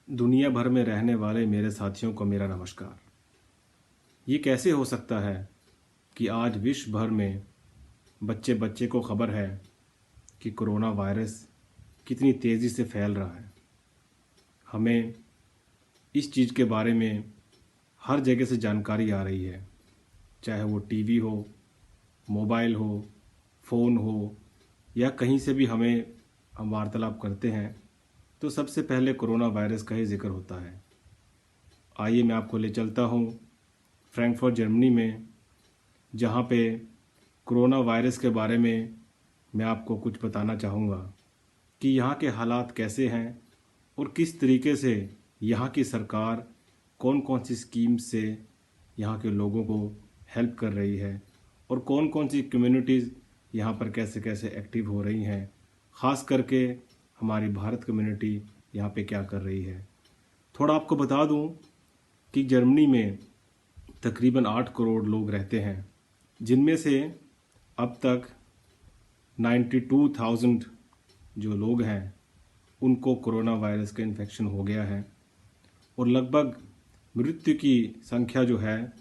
दुनिया भर में रहने वाले मेरे साथियों को मेरा नमस्कार। ये कैसे हो सकता है कि आज विश्व भर में बच्चे बच्चे को खबर है कि कोरोना वायरस कितनी तेज़ी से फैल रहा है। हमें इस चीज़ के बारे में हर जगह से जानकारी आ रही है, चाहे वो टीवी हो, मोबाइल हो, फ़ोन हो या कहीं से भी हम वार्तालाप करते हैं तो सबसे पहले कोरोना वायरस का ही जिक्र होता है। आइए मैं आपको ले चलता हूँ फ्रैंकफर्ट जर्मनी में, जहाँ पे कोरोना वायरस के बारे में मैं आपको कुछ बताना चाहूँगा कि यहाँ के हालात कैसे हैं और किस तरीके से यहाँ की सरकार कौन कौन सी स्कीम से यहाँ के लोगों को हेल्प कर रही है और कौन कौन सी कम्युनिटीज़ यहाँ पर कैसे कैसे एक्टिव हो रही हैं। ख़ास करके हमारी भारत कम्युनिटी यहाँ पे क्या कर रही है। थोड़ा आपको बता दूँ कि जर्मनी में तकरीबन 8 करोड़ लोग रहते हैं, जिनमें से अब तक 92,000 जो लोग हैं उनको कोरोना वायरस का इन्फेक्शन हो गया है और लगभग मृत्यु की संख्या जो है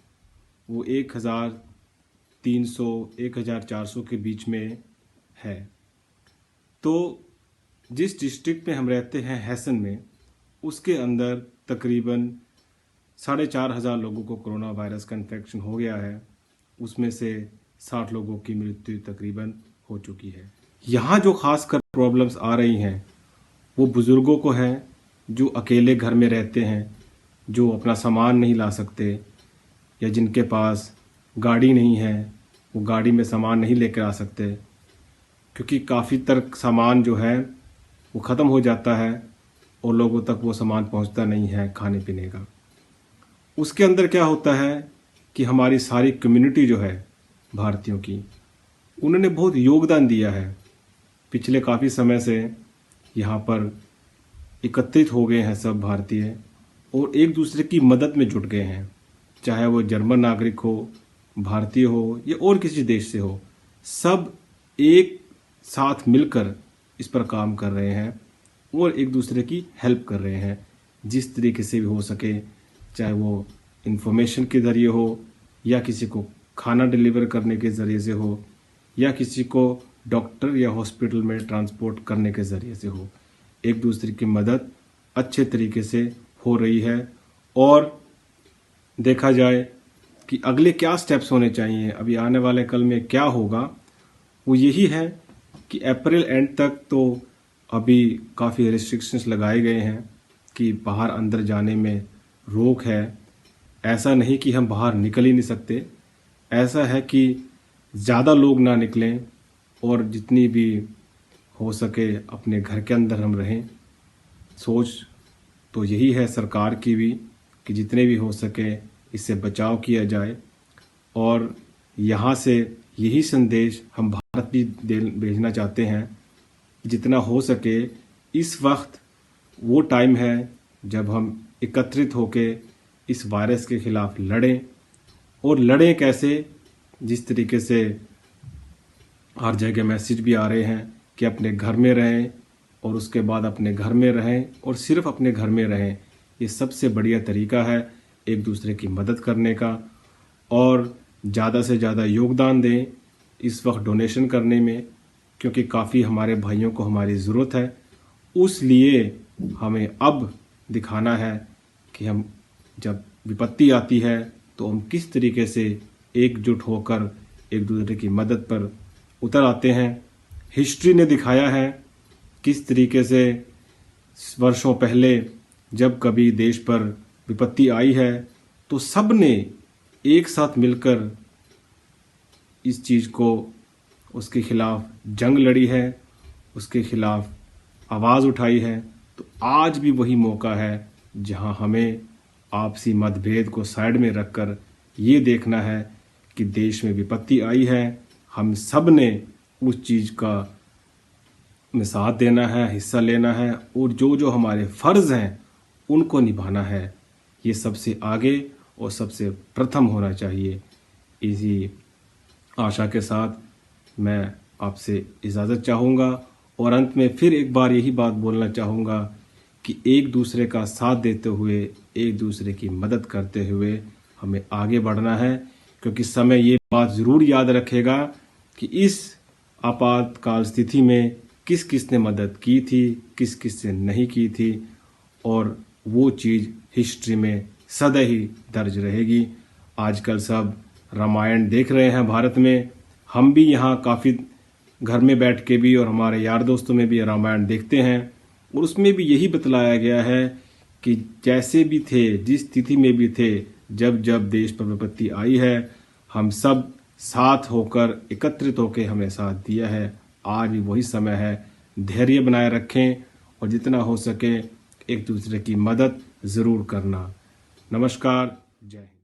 वो 1,300-1,400 के बीच में है। तो जिस डिस्ट्रिक्ट में हम रहते हैं हेसन में, उसके अंदर तकरीबन 4,500 लोगों को कोरोना वायरस का इन्फेक्शन हो गया है। उसमें से 60 लोगों की मृत्यु तकरीबन हो चुकी है। यहाँ जो खास कर प्रॉब्लम्स आ रही हैं वो बुज़ुर्गों को हैं, जो अकेले घर में रहते हैं, जो अपना सामान नहीं ला सकते या जिनके पास गाड़ी नहीं है, वो गाड़ी में सामान नहीं लेकर आ सकते क्योंकि काफ़ी तक सामान जो है वो ख़त्म हो जाता है और लोगों तक वो सामान पहुंचता नहीं है खाने पीने का। उसके अंदर क्या होता है कि हमारी सारी कम्युनिटी जो है भारतीयों की, उन्होंने बहुत योगदान दिया है। पिछले काफ़ी समय से यहाँ पर एकत्रित हो गए हैं सब भारतीय और एक दूसरे की मदद में जुट गए हैं, चाहे वो जर्मन नागरिक हो, भारतीय हो या और किसी देश से हो। सब एक साथ मिलकर इस पर काम कर रहे हैं और एक दूसरे की हेल्प कर रहे हैं जिस तरीके से भी हो सके, चाहे वो इंफॉर्मेशन के ज़रिए हो या किसी को खाना डिलीवर करने के ज़रिए से हो या किसी को डॉक्टर या हॉस्पिटल में ट्रांसपोर्ट करने के ज़रिए से हो। एक दूसरे की मदद अच्छे तरीके से हो रही है। और देखा जाए कि अगले क्या स्टेप्स होने चाहिए, अभी आने वाले कल में क्या होगा, वो यही है कि अप्रैल एंड तक तो अभी काफ़ी रिस्ट्रिक्शंस लगाए गए हैं कि बाहर अंदर जाने में रोक है। ऐसा नहीं कि हम बाहर निकल ही नहीं सकते, ऐसा है कि ज़्यादा लोग ना निकलें और जितनी भी हो सके अपने घर के अंदर हम रहें। सोच तो यही है सरकार की भी कि जितने भी हो सके इससे बचाव किया जाए। और यहाँ से यही संदेश हम भारत भी भेजना चाहते हैं, जितना हो सके इस वक्त वो टाइम है जब हम एकत्रित होके इस वायरस के खिलाफ लड़ें। और लड़ें कैसे, जिस तरीके से हर जगह मैसेज भी आ रहे हैं कि अपने घर में रहें और उसके बाद अपने घर में रहें और सिर्फ अपने घर में रहें। ये सबसे बढ़िया तरीका है एक दूसरे की मदद करने का। और ज़्यादा से ज़्यादा योगदान दें इस वक्त डोनेशन करने में, क्योंकि काफ़ी हमारे भाइयों को हमारी ज़रूरत है। उस लिए हमें अब दिखाना है कि हम जब विपत्ति आती है तो हम किस तरीके से एकजुट होकर एक दूसरे की मदद पर उतर आते हैं। हिस्ट्री ने दिखाया है किस तरीके से वर्षों पहले जब कभी देश पर विपत्ति आई है तो सब ने एक साथ मिलकर इस चीज़ को, उसके खिलाफ जंग लड़ी है, उसके खिलाफ आवाज़ उठाई है। तो आज भी वही मौका है जहां हमें आपसी मतभेद को साइड में रखकर ये देखना है कि देश में विपत्ति आई है, हम सब ने उस चीज़ का में साथ देना है, हिस्सा लेना है और जो जो हमारे फ़र्ज़ हैं उनको निभाना है। ये सबसे आगे और सबसे प्रथम होना चाहिए। इसी आशा के साथ मैं आपसे इजाज़त चाहूँगा और अंत में फिर एक बार यही बात बोलना चाहूँगा कि एक दूसरे का साथ देते हुए, एक दूसरे की मदद करते हुए हमें आगे बढ़ना है, क्योंकि समय ये बात ज़रूर याद रखेगा कि इस आपातकाल स्थिति में किस किस ने मदद की थी, किस किस ने नहीं की थी, और वो चीज़ हिस्ट्री में सदा ही दर्ज रहेगी। आजकल सब रामायण देख रहे हैं भारत में, हम भी यहाँ काफ़ी घर में बैठ के भी और हमारे यार दोस्तों में भी रामायण देखते हैं, और उसमें भी यही बतलाया गया है कि जैसे भी थे, जिस स्थिति में भी थे, जब जब देश पर विपत्ति आई है, हम सब साथ होकर, एकत्रित होकर हमें साथ दिया है। आज भी वही समय है, धैर्य बनाए रखें और जितना हो सके एक दूसरे की मदद ज़रूर करना। नमस्कार, जय हिंद।